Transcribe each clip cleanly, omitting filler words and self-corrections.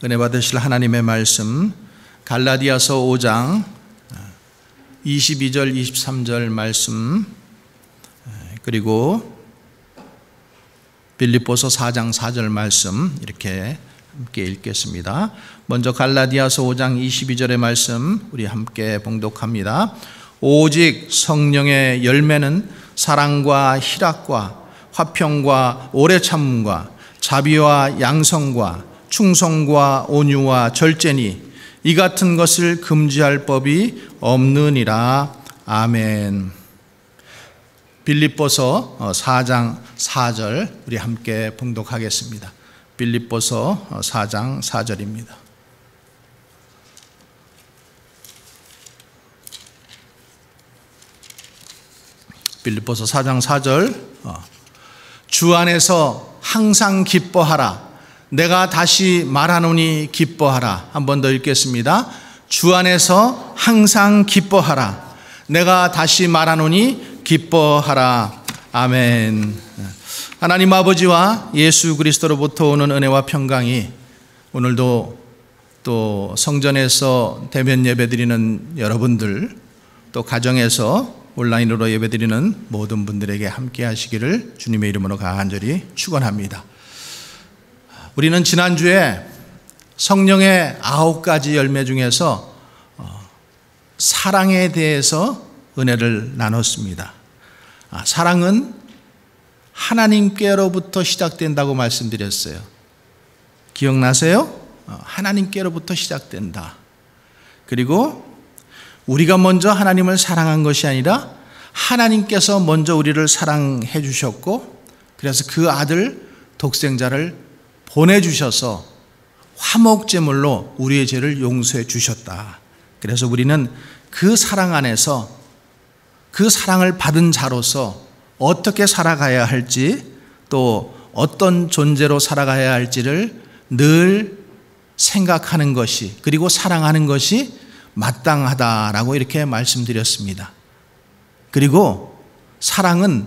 은혜 받으실 하나님의 말씀 갈라디아서 5장 22절 23절 말씀, 그리고 빌립보서 4장 4절 말씀 이렇게 함께 읽겠습니다. 먼저 갈라디아서 5장 22절의 말씀 우리 함께 봉독합니다. 오직 성령의 열매는 사랑과 희락과 화평과 오래 참음과 자비와 양성과 충성과 온유와 절제니 이 같은 것을 금지할 법이 없느니라. 아멘. 빌립보서 4장 4절 우리 함께 봉독하겠습니다. 빌립보서 4장 4절입니다. 빌립보서 4장 4절, 주 안에서 항상 기뻐하라. 내가 다시 말하노니 기뻐하라. 한 번 더 읽겠습니다. 주 안에서 항상 기뻐하라. 내가 다시 말하노니 기뻐하라. 아멘. 하나님 아버지와 예수 그리스도로부터 오는 은혜와 평강이 오늘도 또 성전에서 대면 예배드리는 여러분들, 또 가정에서 온라인으로 예배드리는 모든 분들에게 함께 하시기를 주님의 이름으로 간절히 축원합니다. 우리는 지난주에 성령의 9가지 열매 중에서 사랑에 대해서 은혜를 나눴습니다. 사랑은 하나님께로부터 시작된다고 말씀드렸어요. 기억나세요? 하나님께로부터 시작된다. 그리고 우리가 먼저 하나님을 사랑한 것이 아니라 하나님께서 먼저 우리를 사랑해 주셨고, 그래서 그 아들 독생자를 보내주셔서 화목제물로 우리의 죄를 용서해 주셨다. 그래서 우리는 그 사랑 안에서 그 사랑을 받은 자로서 어떻게 살아가야 할지, 또 어떤 존재로 살아가야 할지를 늘 생각하는 것이, 그리고 사랑하는 것이 마땅하다라고 이렇게 말씀드렸습니다. 그리고 사랑은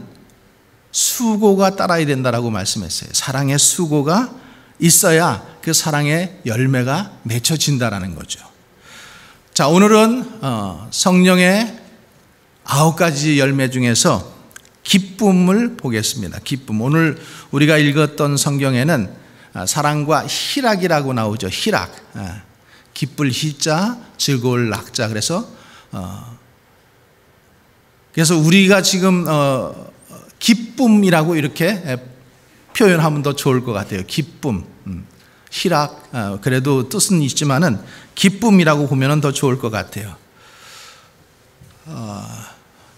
수고가 따라야 된다라고 말씀했어요. 사랑의 수고가 있어야 그 사랑의 열매가 맺혀진다라는 거죠. 자, 오늘은 성령의 9가지 열매 중에서 기쁨을 보겠습니다. 기쁨. 오늘 우리가 읽었던 성경에는 사랑과 희락이라고 나오죠. 희락. 기쁠 희자, 즐거울 낙자. 그래서 우리가 지금 기쁨이라고 이렇게 표현하면 더 좋을 것 같아요. 기쁨, 희락, 그래도 뜻은 있지만은 기쁨이라고 보면 더 좋을 것 같아요.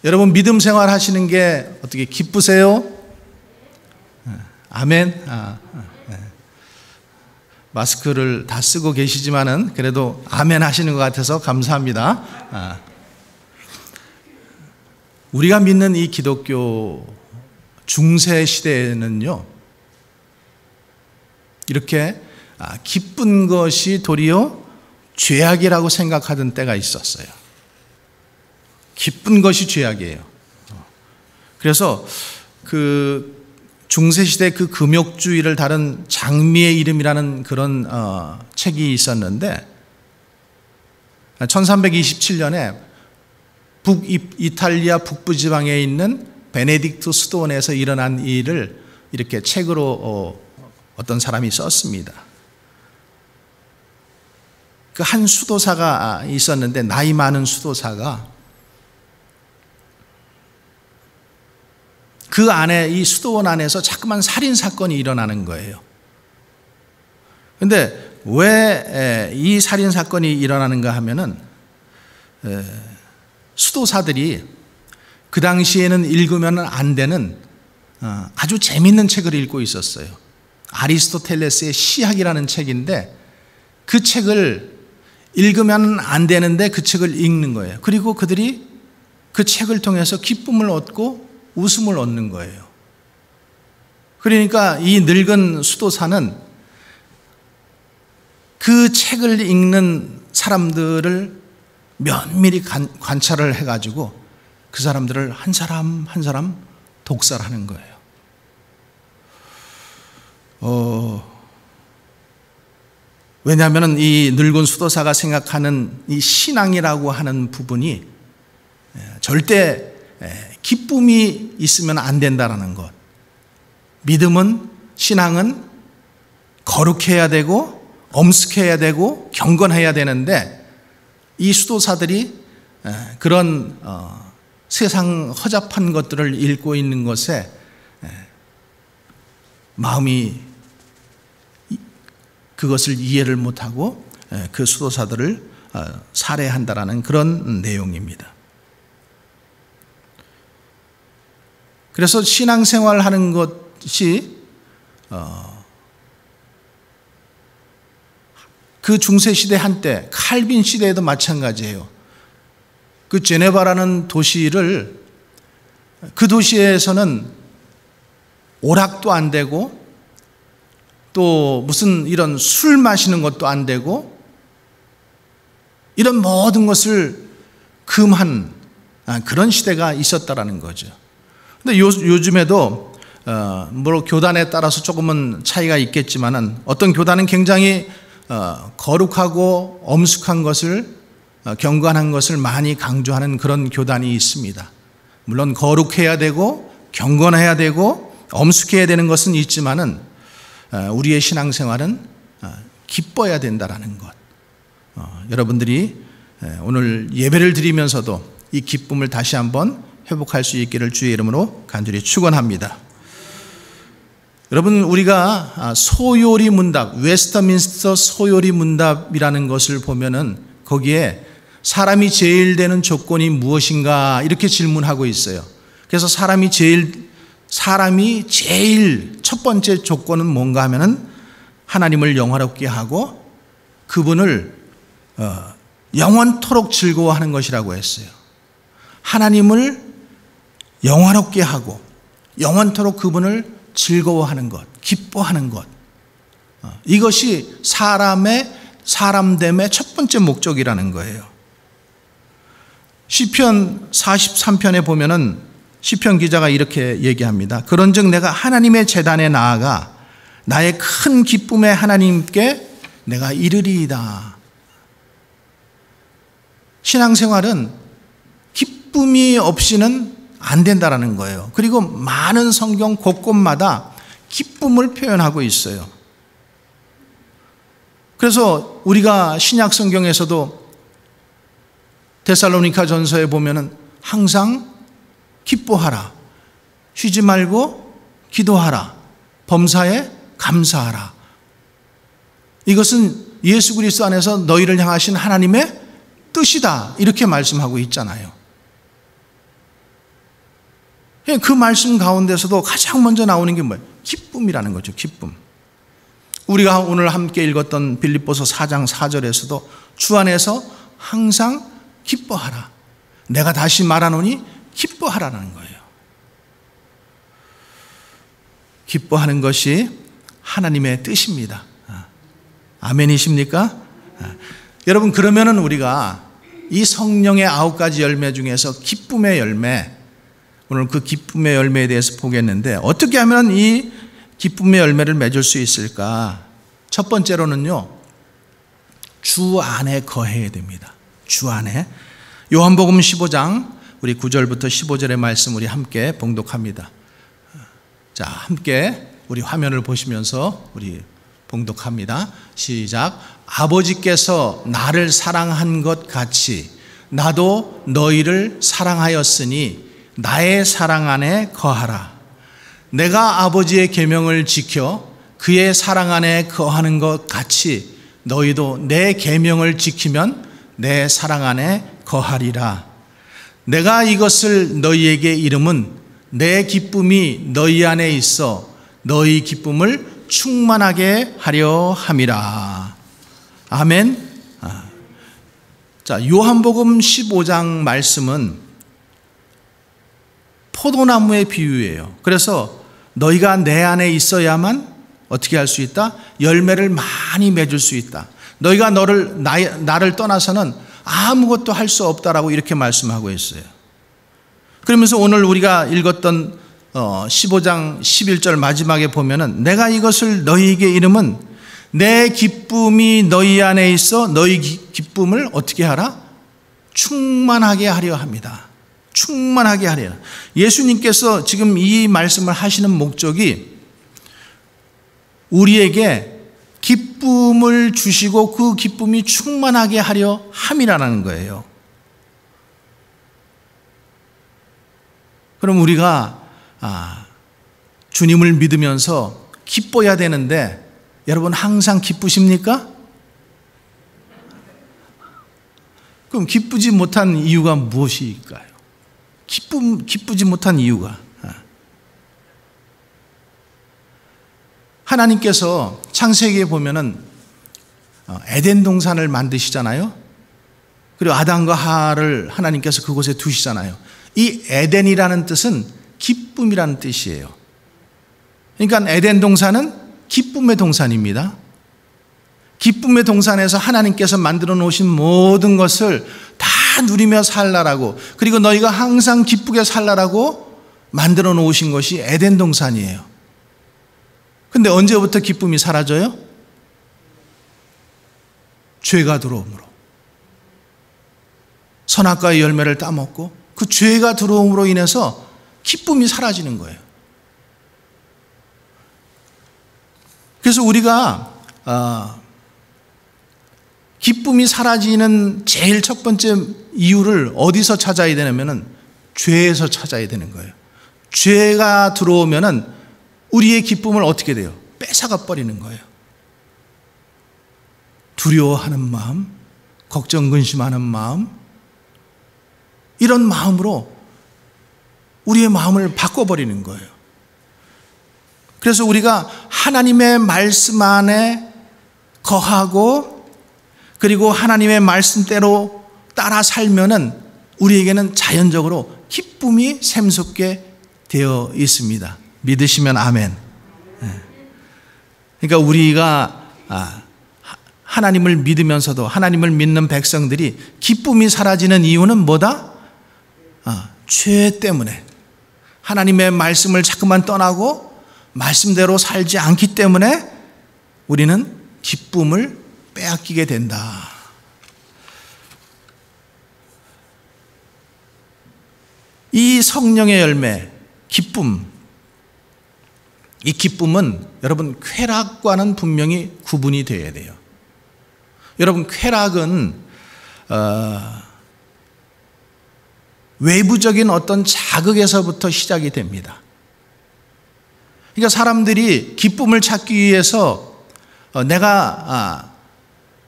여러분 믿음 생활 하시는 게 어떻게 기쁘세요? 아멘. 마스크를 다 쓰고 계시지만은 그래도 아멘 하시는 것 같아서 감사합니다. 우리가 믿는 이 기독교 중세 시대에는요, 이렇게 기쁜 것이 도리어 죄악이라고 생각하던 때가 있었어요. 기쁜 것이 죄악이에요. 그래서 그 중세시대 그 금욕주의를 다룬 장미의 이름이라는 그런 책이 있었는데, 1327년에 북이탈리아 북부지방에 있는 베네딕트 수도원에서 일어난 일을 이렇게 책으로 어떤 사람이 썼습니다. 그 한 수도사가 있었는데, 나이 많은 수도사가 그 안에, 이 수도원 안에서 자꾸만 살인사건이 일어나는 거예요. 그런데 왜 이 살인사건이 일어나는가 하면은, 수도사들이 그 당시에는 읽으면 안 되는 아주 재밌는 책을 읽고 있었어요. 아리스토텔레스의 시학이라는 책인데, 그 책을 읽으면 안 되는데 그 책을 읽는 거예요. 그리고 그들이 그 책을 통해서 기쁨을 얻고 웃음을 얻는 거예요. 그러니까 이 늙은 수도사는 그 책을 읽는 사람들을 면밀히 관찰을 해가지고 그 사람들을 한 사람 한 사람 독살하는 거예요. 왜냐하면 이 늙은 수도사가 생각하는 이 신앙이라고 하는 부분이 절대 기쁨이 있으면 안 된다는 것. 믿음은, 신앙은 거룩해야 되고 엄숙해야 되고 경건해야 되는데, 이 수도사들이 그런 세상 허접한 것들을 읽고 있는 것에 마음이 그것을 이해를 못하고 그 수도사들을 살해한다라는 그런 내용입니다. 그래서 신앙생활하는 것이 그 중세시대 한때 칼빈 시대에도 마찬가지예요. 그 제네바라는 도시를, 그 도시에서는 오락도 안 되고 또 무슨 이런 술 마시는 것도 안 되고 이런 모든 것을 금한 그런 시대가 있었다라는 거죠. 근데 요즘에도 교단에 따라서 조금은 차이가 있겠지만은 어떤 교단은 굉장히 거룩하고 엄숙한 것을, 경건한 것을 많이 강조하는 그런 교단이 있습니다. 물론 거룩해야 되고 경건해야 되고 엄숙해야 되는 것은 있지만은 우리의 신앙생활은 기뻐야 된다라는 것. 여러분들이 오늘 예배를 드리면서도 이 기쁨을 다시 한번 회복할 수 있기를 주의 이름으로 간절히 축원합니다. 여러분, 우리가 소요리 문답, 웨스터민스터 소요리 문답이라는 것을 보면은 거기에 사람이 제일 되는 조건이 무엇인가 이렇게 질문하고 있어요. 그래서 사람이 제일 첫 번째 조건은 뭔가 하면은 하나님을 영화롭게 하고 그분을 영원토록 즐거워하는 것이라고 했어요. 하나님을 영화롭게 하고 영원토록 그분을 즐거워하는 것, 기뻐하는 것, 이것이 사람됨의 첫 번째 목적이라는 거예요. 시편 43편에 보면은 시편 기자가 이렇게 얘기합니다. 그런즉 내가 하나님의 제단에 나아가 나의 큰 기쁨의 하나님께 내가 이르리이다. 신앙생활은 기쁨이 없이는 안 된다라는 거예요. 그리고 많은 성경 곳곳마다 기쁨을 표현하고 있어요. 그래서 우리가 신약 성경에서도 데살로니가 전서에 보면은 항상 기뻐하라, 쉬지 말고 기도하라, 범사에 감사하라. 이것은 예수 그리스도 안에서 너희를 향하신 하나님의 뜻이다, 이렇게 말씀하고 있잖아요. 그 말씀 가운데서도 가장 먼저 나오는 게 뭐예요? 기쁨이라는 거죠. 기쁨. 우리가 오늘 함께 읽었던 빌립보서 4장 4절에서도 주 안에서 항상 기뻐하라. 내가 다시 말하노니 기뻐하라는 거예요. 기뻐하는 것이 하나님의 뜻입니다. 아멘이십니까? 여러분, 그러면은 우리가 이 성령의 9가지 열매 중에서 기쁨의 열매, 오늘 그 기쁨의 열매에 대해서 보겠는데 어떻게 하면 이 기쁨의 열매를 맺을 수 있을까? 첫 번째로는요, 주 안에 거해야 됩니다. 주 안에. 요한복음 15장 우리 9절부터 15절의 말씀 우리 함께 봉독합니다. 자, 함께 우리 화면을 보시면서 우리 봉독합니다. 시작. 아버지께서 나를 사랑한 것 같이 나도 너희를 사랑하였으니 나의 사랑 안에 거하라. 내가 아버지의 계명을 지켜 그의 사랑 안에 거하는 것 같이 너희도 내 계명을 지키면 내 사랑 안에 거하리라. 내가 이것을 너희에게 이름은 내 기쁨이 너희 안에 있어 너희 기쁨을 충만하게 하려 함이라. 아멘. 자, 요한복음 15장 말씀은 포도나무의 비유예요. 그래서 너희가 내 안에 있어야만 어떻게 할 수 있다? 열매를 많이 맺을 수 있다. 너희가 나를 떠나서는 아무것도 할 수 없다라고 이렇게 말씀하고 있어요. 그러면서 오늘 우리가 읽었던 15장 11절 마지막에 보면은 내가 이것을 너희에게 이름은 내 기쁨이 너희 안에 있어 너희 기쁨을 어떻게 하라? 충만하게 하려 합니다. 충만하게 하려. 예수님께서 지금 이 말씀을 하시는 목적이 우리에게 기쁨을 주시고 그 기쁨이 충만하게 하려 함이라는 거예요. 그럼 우리가 주님을 믿으면서 기뻐야 되는데 여러분 항상 기쁘십니까? 그럼 기쁘지 못한 이유가 무엇일까요? 기쁘지 못한 이유가 하나님께서 창세기에 보면은 에덴 동산을 만드시잖아요. 그리고 아담과 하와를 하나님께서 그곳에 두시잖아요. 이 에덴이라는 뜻은 기쁨이라는 뜻이에요. 그러니까 에덴 동산은 기쁨의 동산입니다. 기쁨의 동산에서 하나님께서 만들어 놓으신 모든 것을 다 누리며 살라라고, 그리고 너희가 항상 기쁘게 살라라고 만들어 놓으신 것이 에덴 동산이에요. 근데 언제부터 기쁨이 사라져요? 죄가 들어옴으로. 선악과의 열매를 따먹고 그 죄가 들어옴으로 인해서 기쁨이 사라지는 거예요. 그래서 우리가 기쁨이 사라지는 제일 첫 번째 이유를 어디서 찾아야 되냐면은 죄에서 찾아야 되는 거예요. 죄가 들어오면은 우리의 기쁨을 어떻게 돼요? 뺏어가 버리는 거예요. 두려워하는 마음, 걱정 근심하는 마음, 이런 마음으로 우리의 마음을 바꿔버리는 거예요. 그래서 우리가 하나님의 말씀 안에 거하고 그리고 하나님의 말씀대로 따라 살면은 우리에게는 자연적으로 기쁨이 샘솟게 되어 있습니다. 믿으시면 아멘. 그러니까 우리가 하나님을 믿으면서도 하나님을 믿는 백성들이 기쁨이 사라지는 이유는 뭐다? 죄 때문에. 하나님의 말씀을 자꾸만 떠나고 말씀대로 살지 않기 때문에 우리는 기쁨을 빼앗기게 된다. 이 성령의 열매, 기쁨, 이 기쁨은 여러분 쾌락과는 분명히 구분이 되어야 돼요. 여러분 쾌락은 외부적인 어떤 자극에서부터 시작이 됩니다. 그러니까 사람들이 기쁨을 찾기 위해서 내가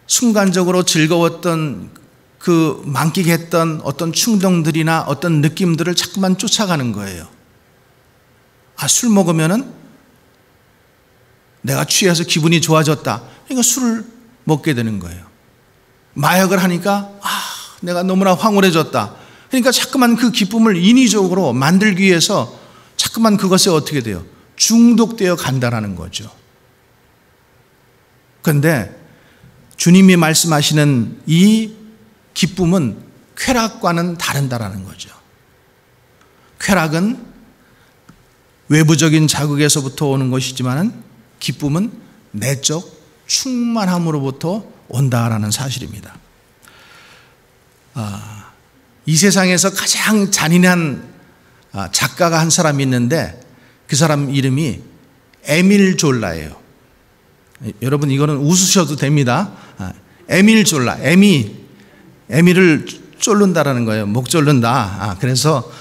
순간적으로 즐거웠던 그 만끽했던 어떤 충동들이나 어떤 느낌들을 자꾸만 쫓아가는 거예요. 술 먹으면은 내가 취해서 기분이 좋아졌다. 그러니까 술을 먹게 되는 거예요. 마약을 하니까 내가 너무나 황홀해졌다. 그러니까 자꾸만 그 기쁨을 인위적으로 만들기 위해서 자꾸만 그것에 어떻게 돼요? 중독되어 간다라는 거죠. 그런데 주님이 말씀하시는 이 기쁨은 쾌락과는 다른다라는 거죠. 쾌락은 외부적인 자극에서부터 오는 것이지만 기쁨은 내적 충만함으로부터 온다라는 사실입니다. 이 세상에서 가장 잔인한 작가가 한 사람이 있는데 그 사람 이름이 에밀 졸라예요. 여러분 이거는 웃으셔도 됩니다. 에밀 졸라, 에밀을 쫄른다라는 거예요. 목 졸른다. 그래서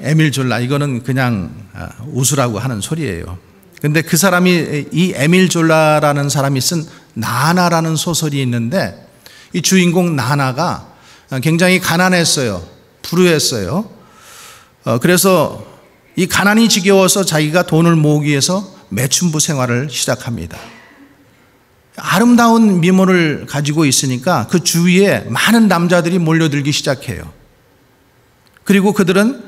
에밀 졸라, 이거는 그냥 웃으라고 하는 소리예요. 근데 그 사람이, 이 에밀 졸라라는 사람이 쓴 나나라는 소설이 있는데 이 주인공 나나가 굉장히 가난했어요. 불우했어요. 그래서 이 가난이 지겨워서 자기가 돈을 모으기 위해서 매춘부 생활을 시작합니다. 아름다운 미모를 가지고 있으니까 그 주위에 많은 남자들이 몰려들기 시작해요. 그리고 그들은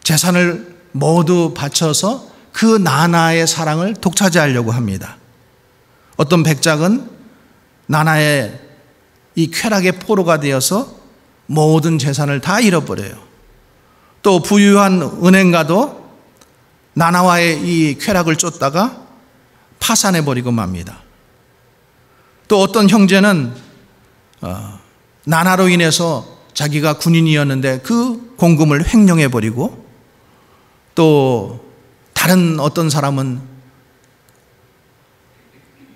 재산을 모두 바쳐서 그 나나의 사랑을 독차지하려고 합니다. 어떤 백작은 나나의 이 쾌락의 포로가 되어서 모든 재산을 다 잃어버려요. 또 부유한 은행가도 나나와의 이 쾌락을 쫓다가 파산해버리고 맙니다. 또 어떤 형제는 난화로 인해서 자기가 군인이었는데 그 공금을 횡령해버리고, 또 다른 어떤 사람은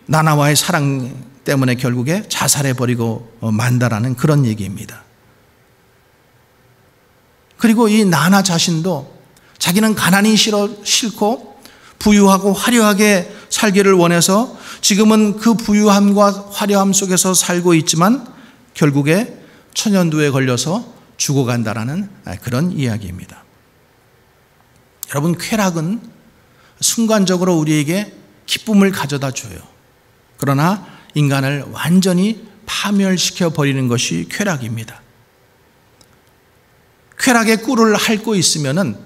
나나와의 사랑 때문에 결국에 자살해버리고 만다라는 그런 얘기입니다. 그리고 이 나나 자신도 자기는 가난이 싫고 부유하고 화려하게 살기를 원해서 지금은 그 부유함과 화려함 속에서 살고 있지만 결국에 천연두에 걸려서 죽어간다라는 그런 이야기입니다. 여러분, 쾌락은 순간적으로 우리에게 기쁨을 가져다 줘요. 그러나 인간을 완전히 파멸시켜 버리는 것이 쾌락입니다. 쾌락의 꿀을 핥고 있으면은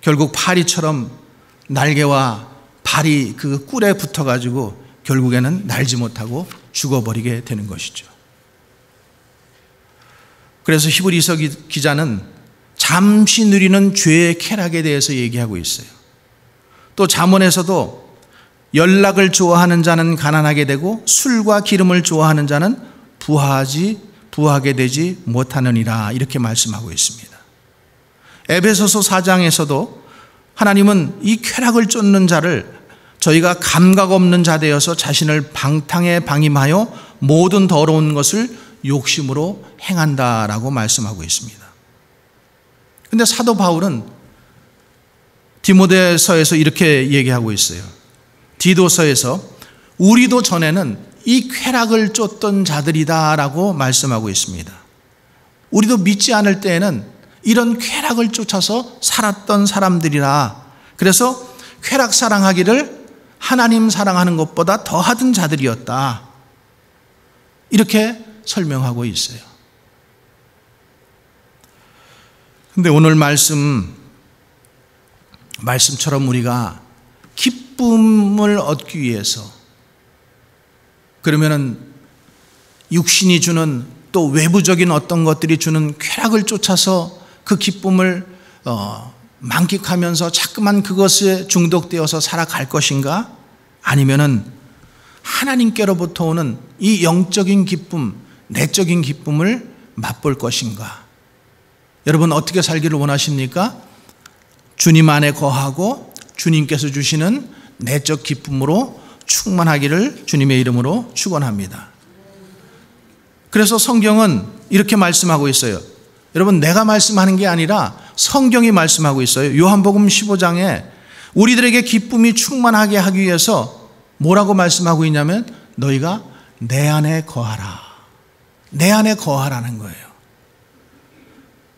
결국 파리처럼 날개와 발이 그 꿀에 붙어가지고 결국에는 날지 못하고 죽어버리게 되는 것이죠. 그래서 히브리서 기자는 잠시 누리는 죄의 쾌락에 대해서 얘기하고 있어요. 또 잠언에서도 연락을 좋아하는 자는 가난하게 되고 술과 기름을 좋아하는 자는 부하게 되지 못하느니라, 이렇게 말씀하고 있습니다. 에베소서 4장에서도 하나님은 이 쾌락을 쫓는 자를 저희가 감각 없는 자 되어서 자신을 방탕에 방임하여 모든 더러운 것을 욕심으로 행한다라고 말씀하고 있습니다. 그런데 사도 바울은 디모데서에서 이렇게 얘기하고 있어요. 디도서에서 우리도 전에는 이 쾌락을 쫓던 자들이다라고 말씀하고 있습니다. 우리도 믿지 않을 때에는 이런 쾌락을 쫓아서 살았던 사람들이라, 그래서 쾌락 사랑하기를 하나님 사랑하는 것보다 더하던 자들이었다, 이렇게 설명하고 있어요. 근데 오늘 말씀처럼 우리가 기쁨을 얻기 위해서, 그러면은 육신이 주는 또 외부적인 어떤 것들이 주는 쾌락을 쫓아서 그 기쁨을 만끽하면서 자꾸만 그것에 중독되어서 살아갈 것인가? 아니면은 하나님께로부터 오는 이 영적인 기쁨, 내적인 기쁨을 맛볼 것인가? 여러분, 어떻게 살기를 원하십니까? 주님 안에 거하고 주님께서 주시는 내적 기쁨으로 충만하기를 주님의 이름으로 축원합니다. 그래서 성경은 이렇게 말씀하고 있어요. 여러분, 내가 말씀하는 게 아니라 성경이 말씀하고 있어요. 요한복음 15장에 우리들에게 기쁨이 충만하게 하기 위해서 뭐라고 말씀하고 있냐면 너희가 내 안에 거하라. 내 안에 거하라는 거예요.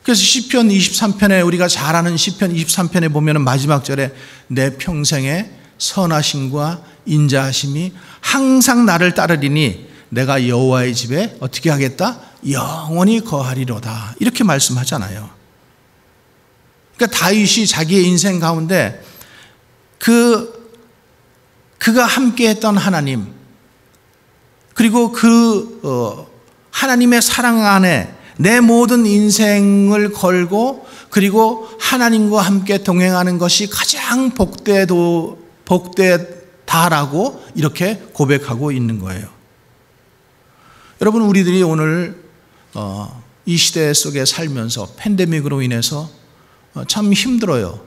그래서 시편 23편에, 우리가 잘 아는 시편 23편에 보면 마지막 절에 내 평생의 선하심과 인자하심이 항상 나를 따르리니 내가 여호와의 집에 어떻게 하겠다? 영원히 거하리로다, 이렇게 말씀하잖아요. 그러니까 다윗이 자기의 인생 가운데 그가 함께했던 하나님, 그리고 하나님의 사랑 안에 내 모든 인생을 걸고, 그리고 하나님과 함께 동행하는 것이 가장 복되다라고 이렇게 고백하고 있는 거예요. 여러분, 우리들이 오늘 이 시대 속에 살면서 팬데믹으로 인해서 참 힘들어요.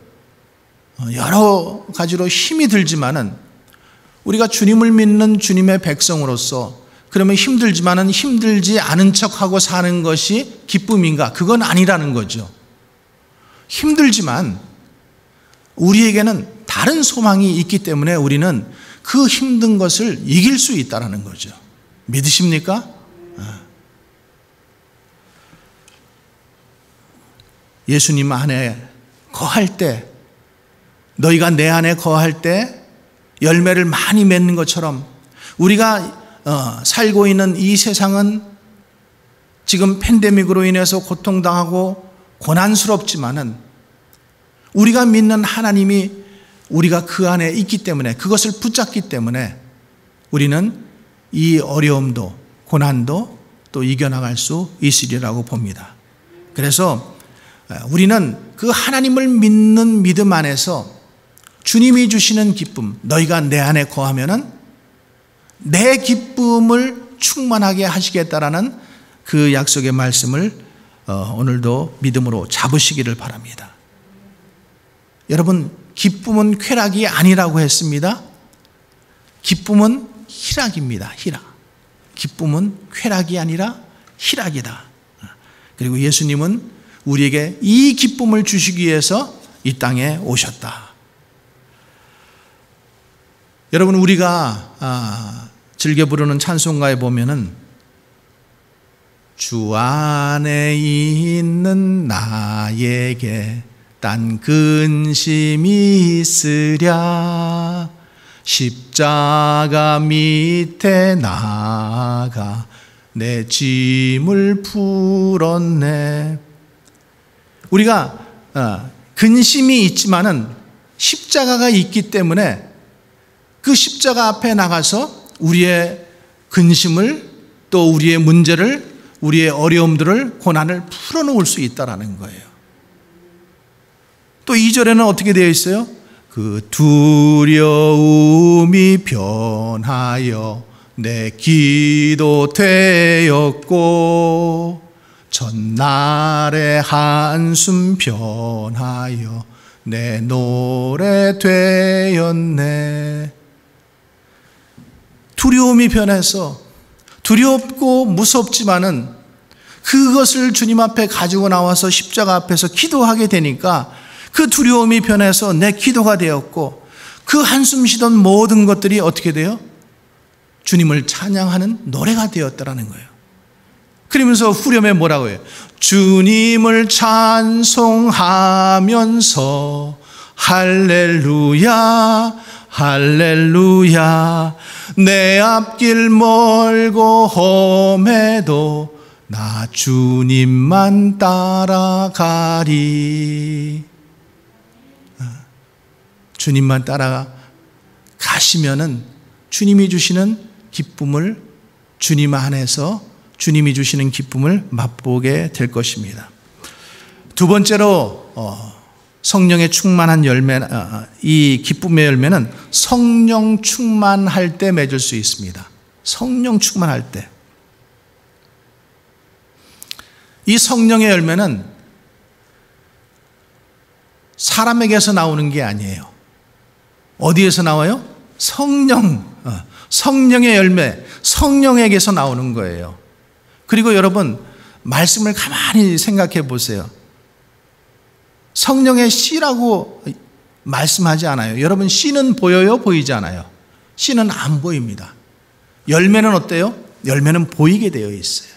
여러 가지로 힘이 들지만은 우리가 주님을 믿는 주님의 백성으로서, 그러면 힘들지만은 힘들지 않은 척하고 사는 것이 기쁨인가? 그건 아니라는 거죠. 힘들지만 우리에게는 다른 소망이 있기 때문에 우리는 그 힘든 것을 이길 수 있다는 거죠. 믿으십니까? 예수님 안에 거할 때, 너희가 내 안에 거할 때 열매를 많이 맺는 것처럼, 우리가 살고 있는 이 세상은 지금 팬데믹으로 인해서 고통당하고 고난스럽지만은 우리가 믿는 하나님이 우리가 그 안에 있기 때문에, 그것을 붙잡기 때문에 우리는 이 어려움도 고난도 또 이겨나갈 수 있으리라고 봅니다. 그래서 우리는 그 하나님을 믿는 믿음 안에서 주님이 주시는 기쁨, 너희가 내 안에 거하면은 내 기쁨을 충만하게 하시겠다라는 그 약속의 말씀을 오늘도 믿음으로 잡으시기를 바랍니다. 여러분, 기쁨은 쾌락이 아니라고 했습니다. 기쁨은 희락입니다. 희락. 기쁨은 쾌락이 아니라 희락이다. 그리고 예수님은 우리에게 이 기쁨을 주시기 위해서 이 땅에 오셨다. 여러분, 우리가 즐겨 부르는 찬송가에 보면은 주 안에 있는 나에게 딴 근심이 있으랴 십자가 밑에 나아가 내 짐을 풀었네. 우리가 근심이 있지만은 십자가가 있기 때문에 그 십자가 앞에 나가서 우리의 근심을, 또 우리의 문제를, 우리의 어려움들을, 고난을 풀어놓을 수 있다라는 거예요. 또 2절에는 어떻게 되어 있어요? 그 두려움이 변하여 내 기도 되었고 전날의 한숨 변하여 내 노래 되었네. 두려움이 변해서 두렵고 무섭지만은 그것을 주님 앞에 가지고 나와서 십자가 앞에서 기도하게 되니까 그 두려움이 변해서 내 기도가 되었고 그 한숨 쉬던 모든 것들이 어떻게 돼요? 주님을 찬양하는 노래가 되었다라는 거예요. 그러면서 후렴에 뭐라고 해요? 주님을 찬송하면서 할렐루야 할렐루야 내 앞길 멀고 험해도 나 주님만 따라가리. 주님만 따라가시면은 주님이 주시는 기쁨을, 주님 안에서 주님이 주시는 기쁨을 맛보게 될 것입니다. 두 번째로 성령의 충만한 열매, 이 기쁨의 열매는 성령 충만할 때 맺을 수 있습니다. 성령 충만할 때. 이 성령의 열매는 사람에게서 나오는 게 아니에요. 어디에서 나와요? 성령의 열매, 성령에게서 나오는 거예요. 그리고 여러분, 말씀을 가만히 생각해 보세요. 성령의 씨라고 말씀하지 않아요. 여러분, 씨는 보여요? 보이지 않아요? 씨는 안 보입니다. 열매는 어때요? 열매는 보이게 되어 있어요.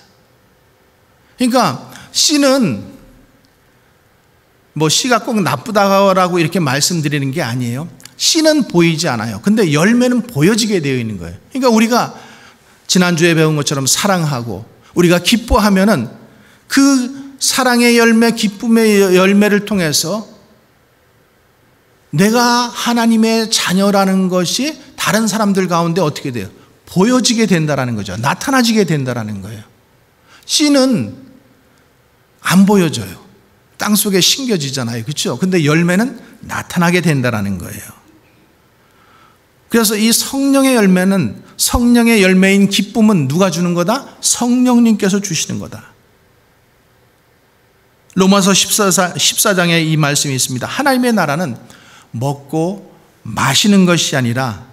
그러니까 씨는 뭐 씨가 꼭 나쁘다라고 이렇게 말씀드리는 게 아니에요. 씨는 보이지 않아요. 근데 열매는 보여지게 되어 있는 거예요. 그러니까 우리가 지난주에 배운 것처럼 사랑하고 우리가 기뻐하면은 그 사랑의 열매, 기쁨의 열매를 통해서 내가 하나님의 자녀라는 것이 다른 사람들 가운데 어떻게 돼요? 보여지게 된다라는 거죠. 나타나지게 된다라는 거예요. 씨는 안 보여져요. 땅속에 심겨지잖아요. 그렇죠? 근데 열매는 나타나게 된다라는 거예요. 그래서 이 성령의 열매는, 성령의 열매인 기쁨은 누가 주는 거다? 성령님께서 주시는 거다. 로마서 14장에 이 말씀이 있습니다. 하나님의 나라는 먹고 마시는 것이 아니라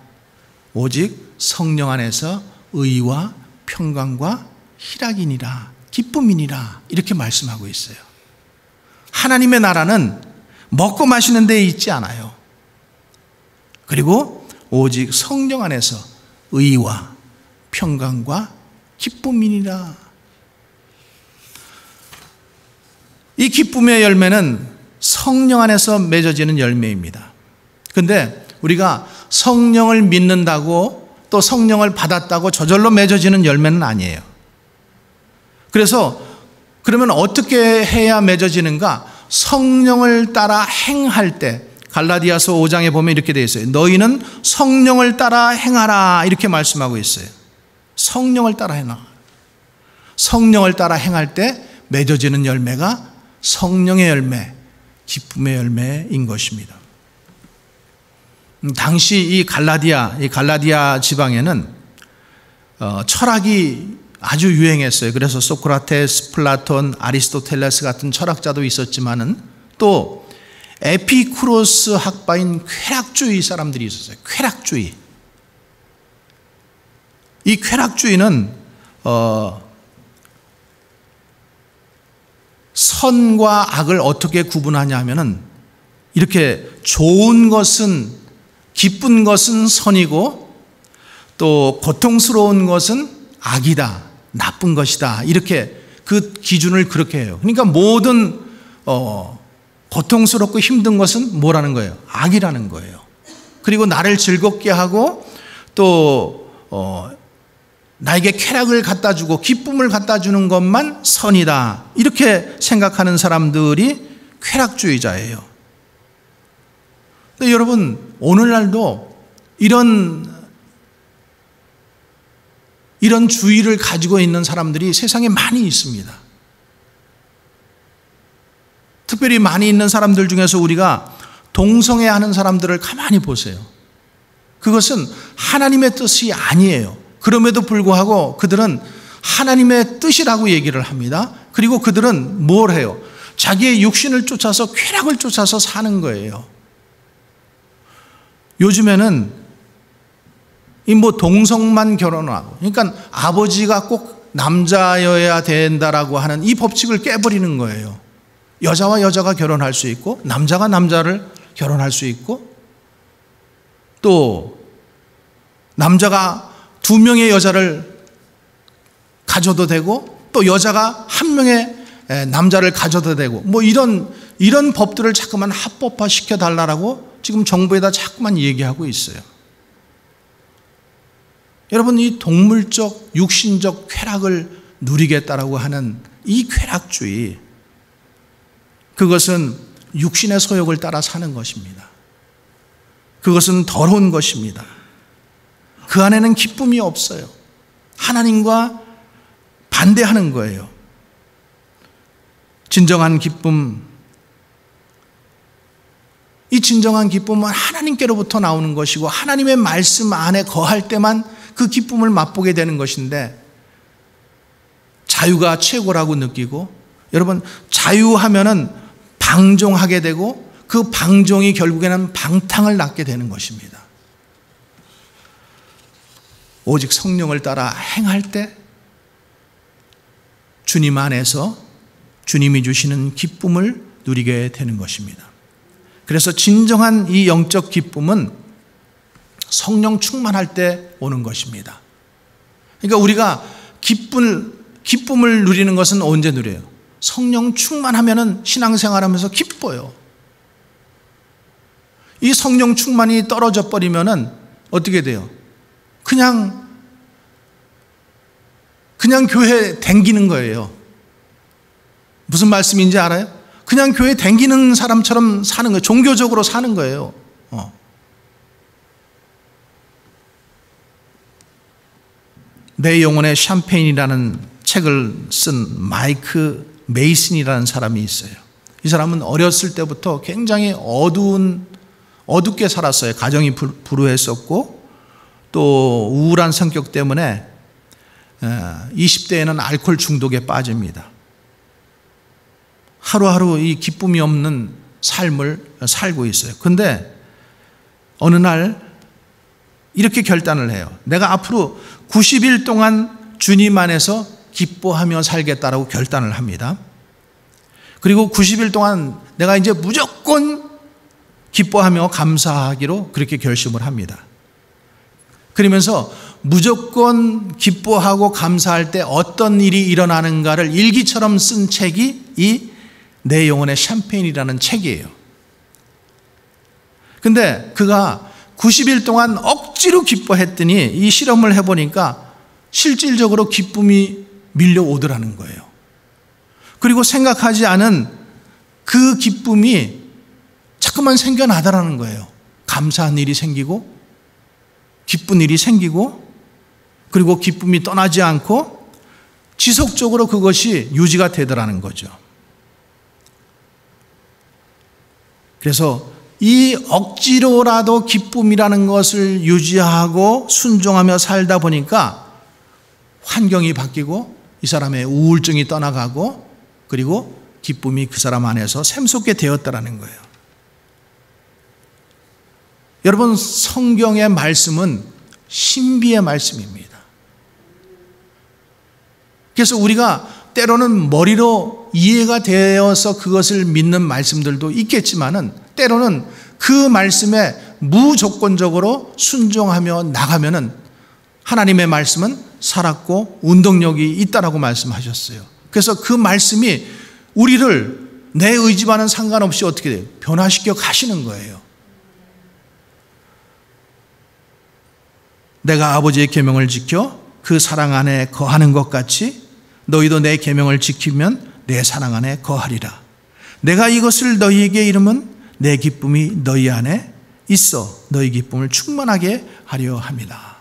오직 성령 안에서 의와 평강과 희락이니라, 기쁨이니라, 이렇게 말씀하고 있어요. 하나님의 나라는 먹고 마시는 데에 있지 않아요. 그리고 오직 성령 안에서 의와 평강과 기쁨이니라. 이 기쁨의 열매는 성령 안에서 맺어지는 열매입니다. 그런데 우리가 성령을 믿는다고 또 성령을 받았다고 저절로 맺어지는 열매는 아니에요. 그래서 그러면 어떻게 해야 맺어지는가? 성령을 따라 행할 때, 갈라디아서 5장에 보면 이렇게 되어 있어요. 너희는 성령을 따라 행하라, 이렇게 말씀하고 있어요. 성령을 따라 행하라. 성령을 따라 행할 때 맺어지는 열매가 성령의 열매, 기쁨의 열매인 것입니다. 당시 이 갈라디아 지방에는 철학이 아주 유행했어요. 그래서 소크라테스, 플라톤, 아리스토텔레스 같은 철학자도 있었지만은 또 에피쿠로스 학파인 쾌락주의 사람들이 있었어요. 쾌락주의. 이 쾌락주의는 선과 악을 어떻게 구분하냐 하면은 이렇게 좋은 것은, 기쁜 것은 선이고 또 고통스러운 것은 악이다, 나쁜 것이다, 이렇게 그 기준을 그렇게 해요. 그러니까 모든 고통스럽고 힘든 것은 뭐라는 거예요? 악이라는 거예요. 그리고 나를 즐겁게 하고 또 나에게 쾌락을 갖다 주고 기쁨을 갖다 주는 것만 선이다, 이렇게 생각하는 사람들이 쾌락주의자예요. 근데 여러분, 오늘날도 이런 주의를 가지고 있는 사람들이 세상에 많이 있습니다. 특별히 많이 있는 사람들 중에서 우리가 동성애하는 사람들을 가만히 보세요. 그것은 하나님의 뜻이 아니에요. 그럼에도 불구하고 그들은 하나님의 뜻이라고 얘기를 합니다. 그리고 그들은 뭘 해요? 자기의 육신을 쫓아서, 쾌락을 쫓아서 사는 거예요. 요즘에는 동성만 결혼하고, 그러니까 아버지가 꼭 남자여야 된다라고 하는 이 법칙을 깨버리는 거예요. 여자와 여자가 결혼할 수 있고, 남자가 남자를 결혼할 수 있고, 또 남자가 2명의 여자를 가져도 되고, 또 여자가 1명의 남자를 가져도 되고, 이런 법들을 자꾸만 합법화 시켜달라고 지금 정부에다 자꾸만 얘기하고 있어요. 여러분, 이 동물적, 육신적 쾌락을 누리겠다라고 하는 이 쾌락주의, 그것은 육신의 소욕을 따라 사는 것입니다. 그것은 더러운 것입니다. 그 안에는 기쁨이 없어요. 하나님과 반대하는 거예요. 진정한 기쁨, 이 진정한 기쁨은 하나님께로부터 나오는 것이고 하나님의 말씀 안에 거할 때만 그 기쁨을 맛보게 되는 것인데, 자유가 최고라고 느끼고, 여러분, 자유하면은 방종하게 되고 그 방종이 결국에는 방탕을 낳게 되는 것입니다. 오직 성령을 따라 행할 때 주님 안에서 주님이 주시는 기쁨을 누리게 되는 것입니다. 그래서 진정한 이 영적 기쁨은 성령 충만할 때 오는 것입니다. 그러니까 우리가 기쁨을 누리는 것은 언제 누려요? 성령 충만하면은 신앙생활하면서 기뻐요. 이 성령 충만이 떨어져 버리면은 어떻게 돼요? 그냥 교회 댕기는 거예요. 무슨 말씀인지 알아요? 그냥 교회 댕기는 사람처럼 사는 거예요. 종교적으로 사는 거예요. 내 영혼의 샴페인이라는 책을 쓴 마이크 메이슨이라는 사람이 있어요. 이 사람은 어렸을 때부터 굉장히 어둡게 살았어요. 가정이 불우했었고 또 우울한 성격 때문에 20대에는 알코올 중독에 빠집니다. 하루하루 이 기쁨이 없는 삶을 살고 있어요. 그런데 어느 날 이렇게 결단을 해요. 내가 앞으로 90일 동안 주님 안에서 기뻐하며 살겠다라고 결단을 합니다. 그리고 90일 동안 내가 이제 무조건 기뻐하며 감사하기로 그렇게 결심을 합니다. 그러면서 무조건 기뻐하고 감사할 때 어떤 일이 일어나는가를 일기처럼 쓴 책이 이 내 영혼의 샴페인이라는 책이에요. 근데 그가 90일 동안 억지로 기뻐했더니 이 실험을 해보니까 실질적으로 기쁨이 밀려오더라는 거예요. 그리고 생각하지 않은 그 기쁨이 자꾸만 생겨나더라는 거예요. 감사한 일이 생기고 기쁜 일이 생기고, 그리고 기쁨이 떠나지 않고 지속적으로 그것이 유지가 되더라는 거죠. 그래서 이 억지로라도 기쁨이라는 것을 유지하고 순종하며 살다 보니까 환경이 바뀌고 이 사람의 우울증이 떠나가고 그리고 기쁨이 그 사람 안에서 샘솟게 되었다라는 거예요. 여러분, 성경의 말씀은 신비의 말씀입니다. 그래서 우리가 때로는 머리로 이해가 되어서 그것을 믿는 말씀들도 있겠지만은 때로는 그 말씀에 무조건적으로 순종하며 나가면은 하나님의 말씀은 살았고 운동력이 있다라고 말씀하셨어요. 그래서 그 말씀이 우리를 내 의지와는 상관없이 어떻게 돼요? 변화시켜 가시는 거예요. 내가 아버지의 계명을 지켜 그 사랑 안에 거하는 것 같이 너희도 내 계명을 지키면 내 사랑 안에 거하리라. 내가 이것을 너희에게 이름은 내 기쁨이 너희 안에 있어 너희 기쁨을 충만하게 하려 함이라.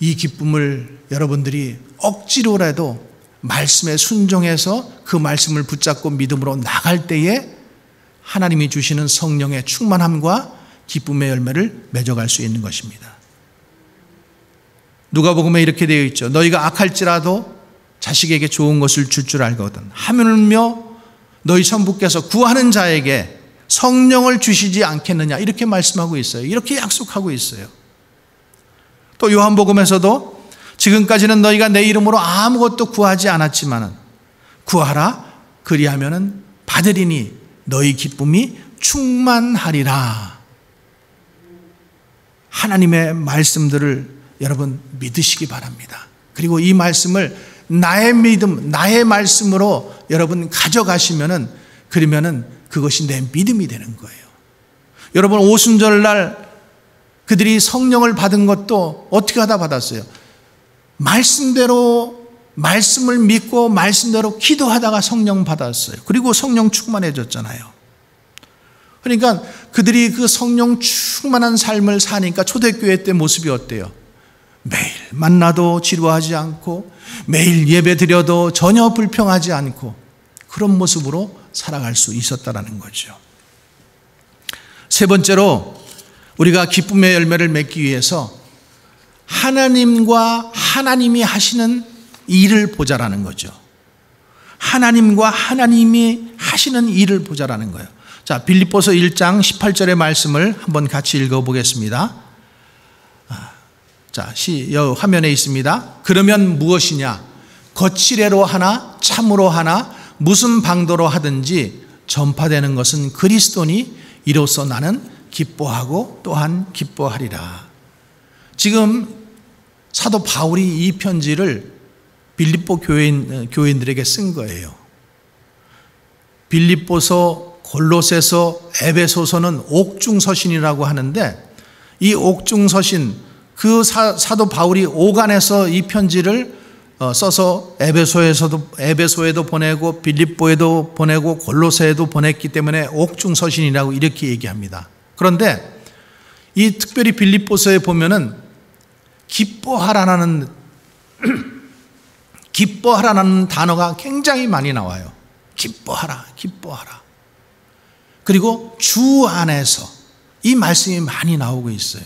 이 기쁨을 여러분들이 억지로라도 말씀에 순종해서 그 말씀을 붙잡고 믿음으로 나갈 때에 하나님이 주시는 성령의 충만함과 기쁨의 열매를 맺어갈 수 있는 것입니다. 누가복음에 이렇게 되어 있죠. 너희가 악할지라도 자식에게 좋은 것을 줄 알거든 하물며 너희 천부께서 구하는 자에게 성령을 주시지 않겠느냐 이렇게 말씀하고 있어요. 이렇게 약속하고 있어요. 또 요한복음에서도 지금까지는 너희가 내 이름으로 아무것도 구하지 않았지만 구하라 그리하면은 받으리니 너희 기쁨이 충만하리라. 하나님의 말씀들을 여러분 믿으시기 바랍니다. 그리고 이 말씀을 나의 믿음, 나의 말씀으로 여러분 가져가시면은 그러면은 그것이 내 믿음이 되는 거예요. 여러분 오순절날 그들이 성령을 받은 것도 어떻게 하다 받았어요? 말씀대로 말씀을 믿고 말씀대로 기도하다가 성령 받았어요. 그리고 성령 충만해졌잖아요. 그러니까 그들이 그 성령 충만한 삶을 사니까 초대교회 때 모습이 어때요? 매일 만나도 지루하지 않고 매일 예배 드려도 전혀 불평하지 않고 그런 모습으로 살아갈 수 있었다라는 거죠. 세 번째로 우리가 기쁨의 열매를 맺기 위해서 하나님과 하나님이 하시는 일을 보자라는 거죠. 하나님과 하나님이 하시는 일을 보자라는 거예요. 자, 빌립보서 1장 18절의 말씀을 한번 같이 읽어보겠습니다. 자, 화면에 있습니다. 그러면 무엇이냐? 거칠애로 하나 참으로 하나 무슨 방도로 하든지 전파되는 것은 그리스도니 이로써 나는 기뻐하고 또한 기뻐하리라. 지금 사도 바울이 이 편지를 빌립보 교인들에게 쓴 거예요. 빌립보서, 골로새서, 에베소서는 옥중서신이라고 하는데 이 옥중서신 그 사도 바울이 오간에서 이 편지를 써서 에베소에도 보내고 빌립보에도 보내고 골로새에도 보냈기 때문에 옥중서신이라고 이렇게 얘기합니다. 그런데 이 특별히 빌립보서에 보면은 기뻐하라는 단어가 굉장히 많이 나와요. 기뻐하라, 기뻐하라. 그리고 주 안에서 이 말씀이 많이 나오고 있어요.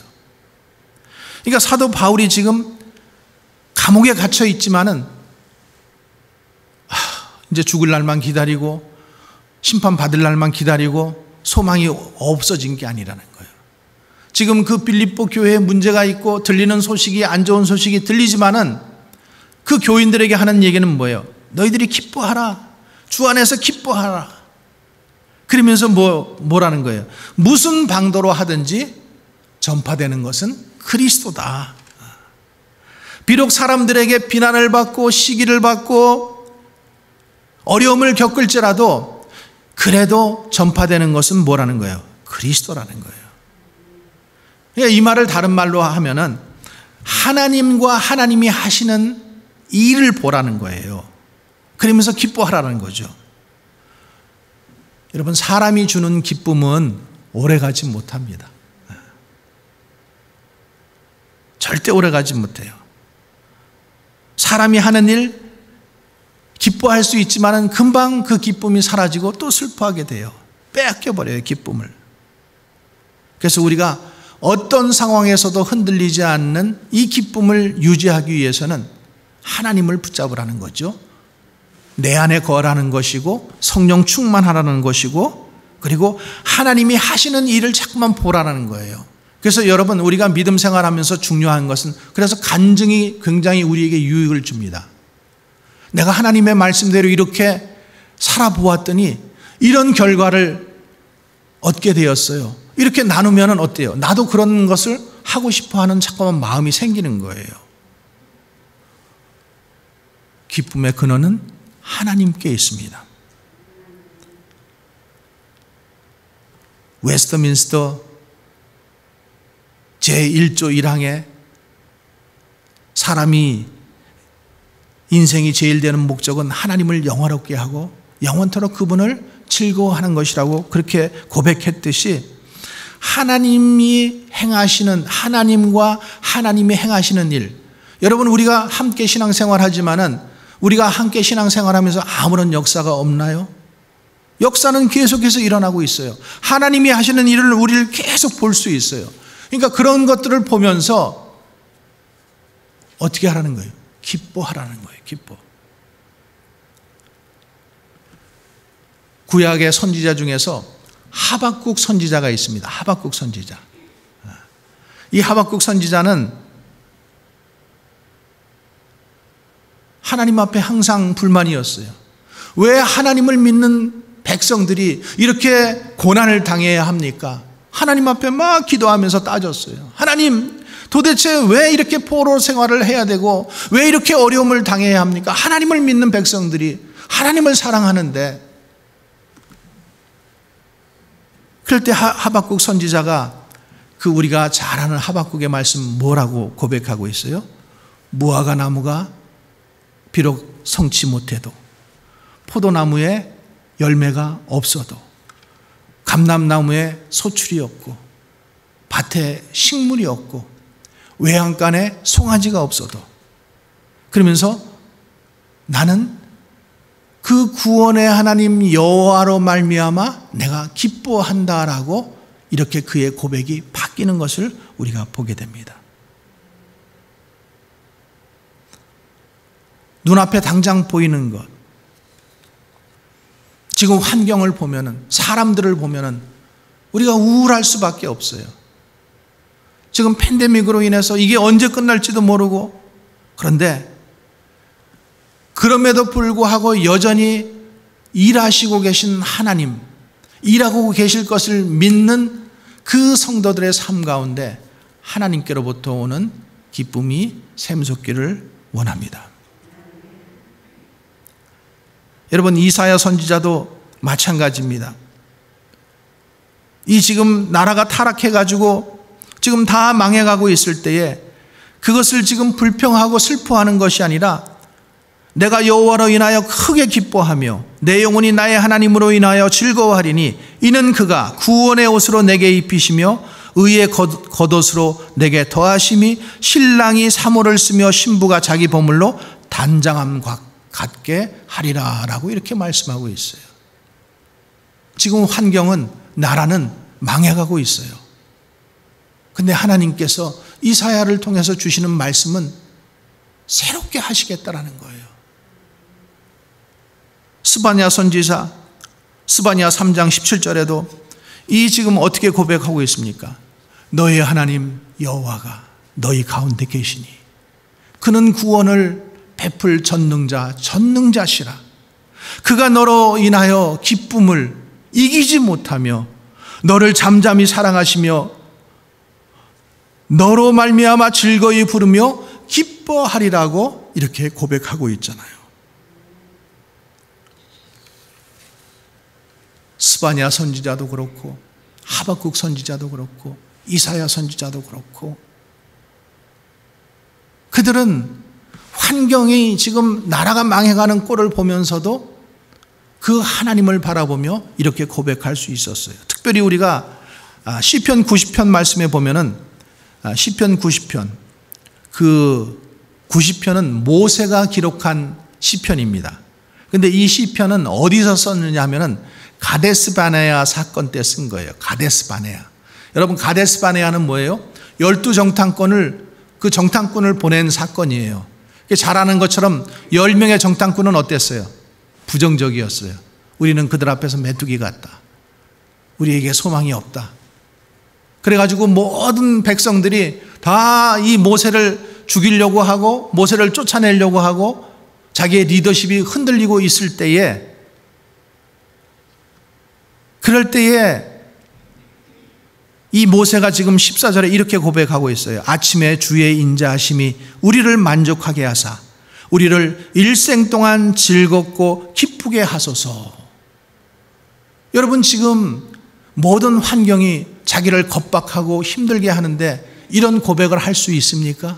그러니까 사도 바울이 지금 감옥에 갇혀 있지만은 이제 죽을 날만 기다리고 심판받을 날만 기다리고 소망이 없어진 게 아니라는 거예요. 지금 그 빌립보 교회에 문제가 있고 들리는 소식이 안 좋은 소식이 들리지만은 그 교인들에게 하는 얘기는 뭐예요? 너희들이 기뻐하라. 주 안에서 기뻐하라. 그러면서 뭐라는 거예요? 무슨 방도로 하든지 전파되는 것은 그리스도다. 비록 사람들에게 비난을 받고 시기를 받고 어려움을 겪을지라도 그래도 전파되는 것은 뭐라는 거예요? 그리스도라는 거예요. 이 말을 다른 말로 하면은 하나님과 하나님이 하시는 일을 보라는 거예요. 그러면서 기뻐하라는 거죠. 여러분, 사람이 주는 기쁨은 오래가지 못합니다. 절대 오래가지 못해요. 사람이 하는 일 기뻐할 수 있지만은 금방 그 기쁨이 사라지고 또 슬퍼하게 돼요. 빼앗겨버려요, 기쁨을. 그래서 우리가 어떤 상황에서도 흔들리지 않는 이 기쁨을 유지하기 위해서는 하나님을 붙잡으라는 거죠. 내 안에 거하라는 것이고 성령 충만하라는 것이고 그리고 하나님이 하시는 일을 자꾸만 보라는 거예요. 그래서 여러분 우리가 믿음 생활하면서 중요한 것은 그래서 간증이 굉장히 우리에게 유익을 줍니다. 내가 하나님의 말씀대로 이렇게 살아보았더니 이런 결과를 얻게 되었어요. 이렇게 나누면 어때요? 나도 그런 것을 하고 싶어하는 자꾸만 마음이 생기는 거예요. 기쁨의 근원은 하나님께 있습니다. 웨스트민스터 제1조 1항에 사람이 인생이 제일 되는 목적은 하나님을 영화롭게 하고 영원토록 그분을 즐거워하는 것이라고 그렇게 고백했듯이 하나님이 행하시는 하나님과 하나님이 행하시는 일, 여러분 우리가 함께 신앙생활하지만은 우리가 함께 신앙생활하면서 아무런 역사가 없나요? 역사는 계속해서 일어나고 있어요. 하나님이 하시는 일을 우리를 계속 볼 수 있어요. 그러니까 그런 것들을 보면서 어떻게 하라는 거예요? 기뻐하라는 거예요. 기뻐. 구약의 선지자 중에서 하박국 선지자가 있습니다. 하박국 선지자. 이 하박국 선지자는 하나님 앞에 항상 불만이었어요. 왜 하나님을 믿는 백성들이 이렇게 고난을 당해야 합니까? 하나님 앞에 막 기도하면서 따졌어요. 하나님, 도대체 왜 이렇게 포로 생활을 해야 되고 왜 이렇게 어려움을 당해야 합니까? 하나님을 믿는 백성들이 하나님을 사랑하는데. 그럴 때 하박국 선지자가 그 우리가 잘 아는 하박국의 말씀 뭐라고 고백하고 있어요? 무화과 나무가 비록 성치 못해도, 포도나무에 열매가 없어도, 감람나무에 소출이 없고, 밭에 식물이 없고, 외양간에 송아지가 없어도, 그러면서 나는 그 구원의 하나님 여호와로 말미암아 내가 기뻐한다라고 이렇게 그의 고백이 바뀌는 것을 우리가 보게 됩니다. 눈앞에 당장 보이는 것, 지금 환경을 보면은, 사람들을 보면은 우리가 우울할 수밖에 없어요. 지금 팬데믹으로 인해서 이게 언제 끝날지도 모르고, 그런데 그럼에도 불구하고 여전히 일하시고 계신 하나님, 일하고 계실 것을 믿는 그 성도들의 삶 가운데 하나님께로부터 오는 기쁨이 샘솟기를 원합니다. 여러분, 이사야 선지자도 마찬가지입니다. 이 지금 나라가 타락해가지고 지금 다 망해가고 있을 때에 그것을 지금 불평하고 슬퍼하는 것이 아니라 내가 여호와로 인하여 크게 기뻐하며 내 영혼이 나의 하나님으로 인하여 즐거워하리니 이는 그가 구원의 옷으로 내게 입히시며 의의 겉옷으로 내게 더하심이 신랑이 사모를 쓰며 신부가 자기 보물로 단장함 같게 하리라 라고 이렇게 말씀하고 있어요. 지금 환경은, 나라는 망해가고 있어요. 근데 하나님께서 이사야를 통해서 주시는 말씀은 새롭게 하시겠다라는 거예요. 스바냐 선지자 스바냐 3장 17절에도 이 지금 어떻게 고백하고 있습니까? 너희 하나님 여호와가 너희 가운데 계시니 그는 구원을 베풀 전능자시라. 그가 너로 인하여 기쁨을 이기지 못하며 너를 잠잠히 사랑하시며 너로 말미암아 즐거이 부르며 기뻐하리라고 이렇게 고백하고 있잖아요. 스바냐 선지자도 그렇고 하박국 선지자도 그렇고 이사야 선지자도 그렇고 그들은 환경이 지금 나라가 망해가는 꼴을 보면서도 그 하나님을 바라보며 이렇게 고백할 수 있었어요. 특별히 우리가 시편 90편 말씀에 보면은 시편 90편, 그 90편은 모세가 기록한 시편입니다. 근데 이 시편은 어디서 썼느냐 하면은 가데스 바네아 사건 때 쓴 거예요. 가데스 바네아. 여러분, 가데스 바네아는 뭐예요? 12정탐꾼을, 그 정탐꾼을 보낸 사건이에요. 잘 아는 것처럼 10명의 정탐꾼은 어땠어요? 부정적이었어요. 우리는 그들 앞에서 메뚜기 같다. 우리에게 소망이 없다. 그래가지고 모든 백성들이 다 이 모세를 죽이려고 하고 모세를 쫓아내려고 하고 자기의 리더십이 흔들리고 있을 때에, 그럴 때에 이 모세가 지금 14절에 이렇게 고백하고 있어요. 아침에 주의 인자하심이 우리를 만족하게 하사 우리를 일생 동안 즐겁고 기쁘게 하소서. 여러분, 지금 모든 환경이 자기를 겁박하고 힘들게 하는데 이런 고백을 할 수 있습니까?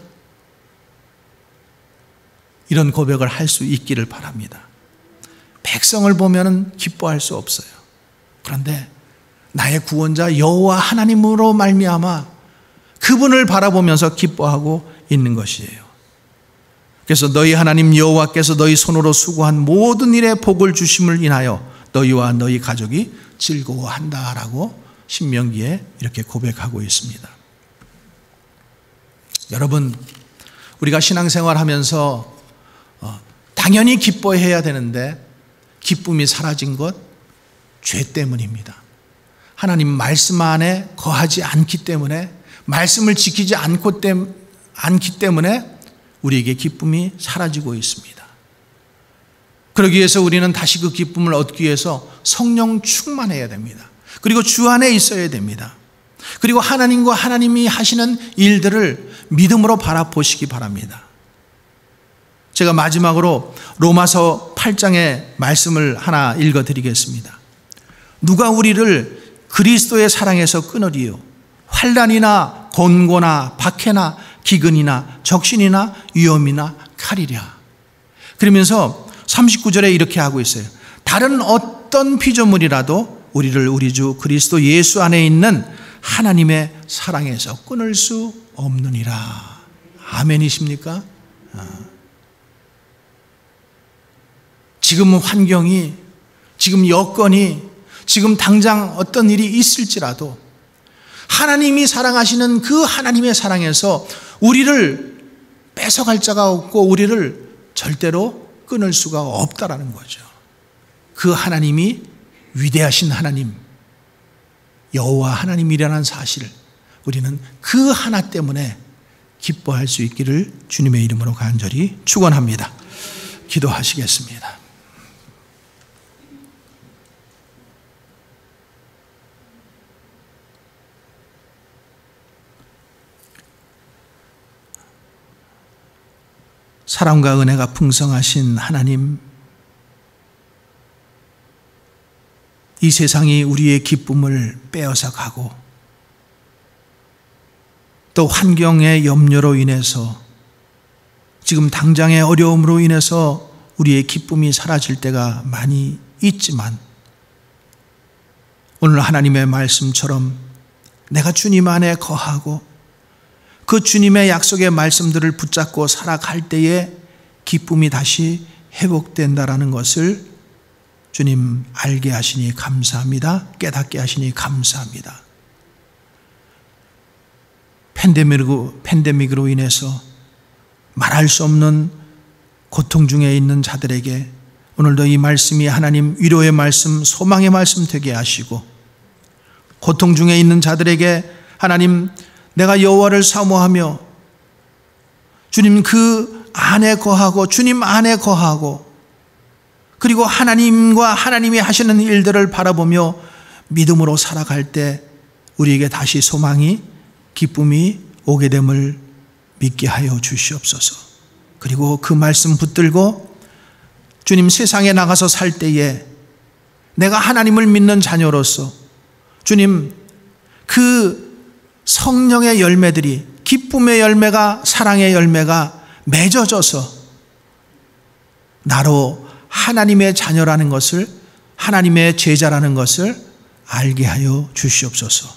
이런 고백을 할 수 있기를 바랍니다. 백성을 보면 기뻐할 수 없어요. 그런데 나의 구원자 여호와 하나님으로 말미암아 그분을 바라보면서 기뻐하고 있는 것이에요. 그래서 너희 하나님 여호와께서 너희 손으로 수고한 모든 일에 복을 주심을 인하여 너희와 너희 가족이 즐거워한다라고 신명기에 이렇게 고백하고 있습니다. 여러분, 우리가 신앙생활 하면서 당연히 기뻐해야 되는데 기쁨이 사라진 것, 죄 때문입니다. 하나님 말씀 안에 거하지 않기 때문에, 말씀을 지키지 않기 때문에 우리에게 기쁨이 사라지고 있습니다. 그러기 위해서 우리는 다시 그 기쁨을 얻기 위해서 성령 충만해야 됩니다. 그리고 주 안에 있어야 됩니다. 그리고 하나님과 하나님이 하시는 일들을 믿음으로 바라보시기 바랍니다. 제가 마지막으로 로마서 8장의 말씀을 하나 읽어드리겠습니다. 누가 우리를 그리스도의 사랑에서 끊으리요? 환난이나 곤고나 박해나 기근이나 적신이나 위험이나 칼이랴. 그러면서 39절에 이렇게 하고 있어요. 다른 어떤 피조물이라도 우리를 우리 주 그리스도 예수 안에 있는 하나님의 사랑에서 끊을 수 없느니라. 아멘이십니까? 지금 환경이, 지금 여건이, 지금 당장 어떤 일이 있을지라도 하나님이 사랑하시는 그 하나님의 사랑에서 우리를 뺏어갈 자가 없고 우리를 절대로 끊을 수가 없다라는 거죠. 그 하나님이 위대하신 하나님, 여호와 하나님이라는 사실을 우리는 그 하나 때문에 기뻐할 수 있기를 주님의 이름으로 간절히 축원합니다. 기도하시겠습니다. 사랑과 은혜가 풍성하신 하나님, 이 세상이 우리의 기쁨을 빼앗아 가고 또 환경의 염려로 인해서 지금 당장의 어려움으로 인해서 우리의 기쁨이 사라질 때가 많이 있지만 오늘 하나님의 말씀처럼 내가 주님 안에 거하고 그 주님의 약속의 말씀들을 붙잡고 살아갈 때에 기쁨이 다시 회복된다라는 것을 주님 알게 하시니 감사합니다. 깨닫게 하시니 감사합니다. 팬데믹으로 인해서 말할 수 없는 고통 중에 있는 자들에게 오늘도 이 말씀이 하나님 위로의 말씀, 소망의 말씀 되게 하시고, 고통 중에 있는 자들에게 하나님 내가 여호와를 사모하며 주님 그 안에 거하고 주님 안에 거하고 그리고 하나님과 하나님이 하시는 일들을 바라보며 믿음으로 살아갈 때 우리에게 다시 소망이, 기쁨이 오게 됨을 믿게 하여 주시옵소서. 그리고 그 말씀 붙들고 주님 세상에 나가서 살 때에 내가 하나님을 믿는 자녀로서 주님 그 성령의 열매들이, 기쁨의 열매가, 사랑의 열매가 맺어져서 나로 하나님의 자녀라는 것을, 하나님의 제자라는 것을 알게 하여 주시옵소서.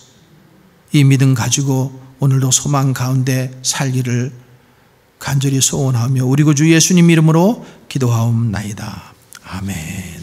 이 믿음 가지고 오늘도 소망 가운데 살기를 간절히 소원하며 우리 구주 예수님 이름으로 기도하옵나이다. 아멘.